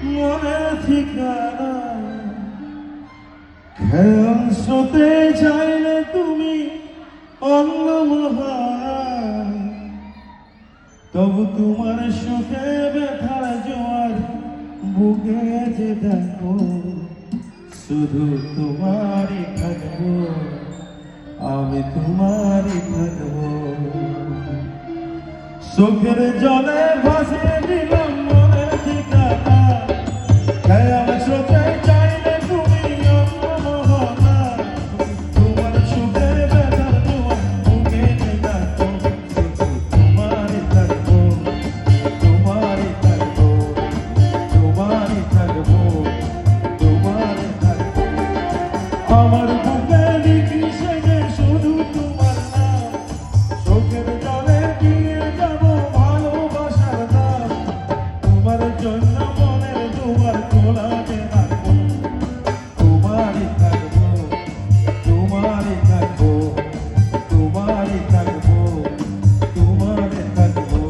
মনের ঠিকানা খেয়াল স্রোতে চাইলে তুমি অন্নমহান, তবু তোমার সুখে ব্যথার জোয়ার বুকে যে দেখো, শুধু তোমারই থাকবো, আমি তোমারই থাকবো। চোখের জলে ভাসিয়ে দিলাম মনের ঠিকানা, খেয়াল স্রোতে চাইলে তুমি অন্নমহানা, তোমার সুখে ব্যথার জোয়ার বুকে যে দেখো, শুধু তোমারই থাকবো, তোমারই থাকবো, তোমারই থাকবো, তোমারই থাকবো। আমার বুকে লিখি সেজে শুধু তোমার নাম, চোখের জলে দিয়ে যাব ভালোবাসার নাম, তোমার জন্য মনের দুয়ার খোলা যে রাখবো, তোমারই থাকবো, তোমারই থাকবো, তোমারই থাকবো, তোমারই থাকবো।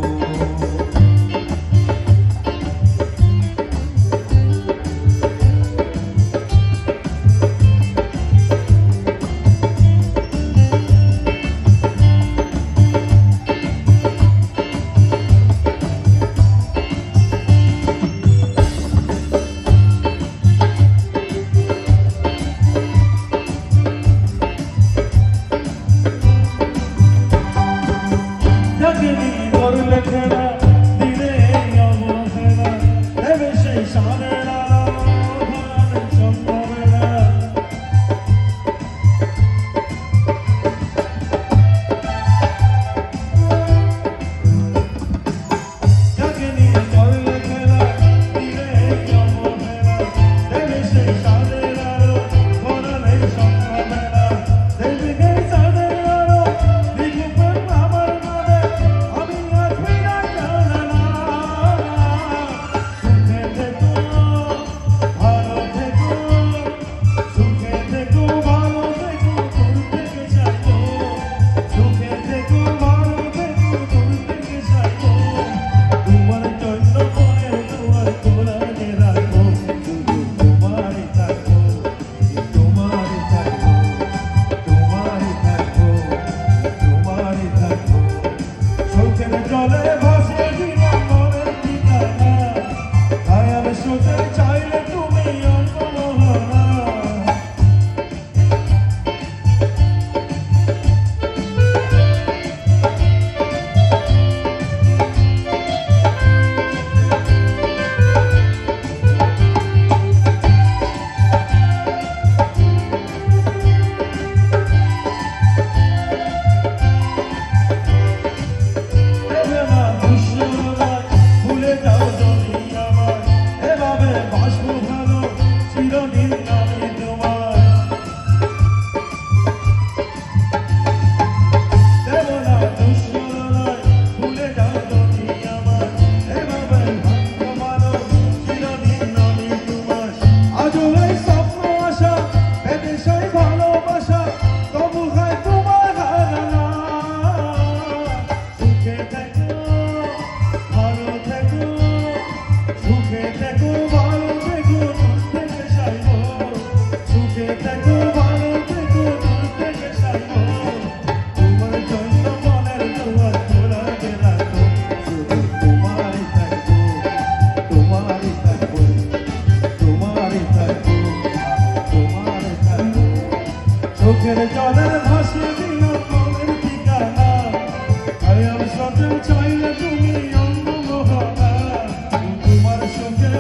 জগনি করলে খেলা দিলে অবহেলা, দেবে সেই সাদের আলো ধরার সন্ধ্যাবেলা। জগনি করলে খেলা দিলে অবহেলা, দেবে সেই সাদের আলো ধরার সন্ধ্যাবেলা। দেবে সেই সাদের আলো লিখবে আমার মনে, আমি আর ফিরে জানা না। সুখে থেকো, ভালো থেকো, সুখে থেকো, ভালো থেকো, দূর থেকে যাইবো। সুখে থেকো, ভালো থেকো, দূর থেকে যাইবো। তোমার জন্য মনের দুয়ার খোলা যে রাখবো, শুধু তোমারই থাকবো, তোমারই থাকবো, তোমারই থাকবো, তোমারই থাকবো। চোখের জলে ভাসিয়ে দিলাম মনের ঠিকানা, খেয়াল স্রোতে চাইলে তুমি অন্নমহানা। দেবে না দুঃসময়, ভুলে যাও যদি আমায়, এভাবে বাসবো ভালো চিরদিন আমি তোমার। দেব না দুঃসময়, ভুলে যাও যদি আমায়, এভাবে বাসবো ভালো চিরদিন আমি তোমার। আজও এই স্বপ্ন আশা, পেতে সেই ভালোবাসা, তবু হয় তোমার হারানা। সুখে থেকো, ভালো থেকো, সুখে থেকো, ভালো থেকো, দূর থেকে যাইবো। সুখে থেকো, ভালো থেকো, দূর থেকে যাইবো। তোমার জন্য মনের দুয়ার খোলা যে রাখবো, শুধু তোমারই থাকবো, তোমারই থাকবো, তোমারই থাকবো, তোমারই থাকবো। চোখের জলে ভাসিয়ে দিলাম মনের ঠিকানা, খেয়াল স্রোতে চাইলে তুমি অন্নমহানা, তোমার সুখে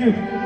ইউ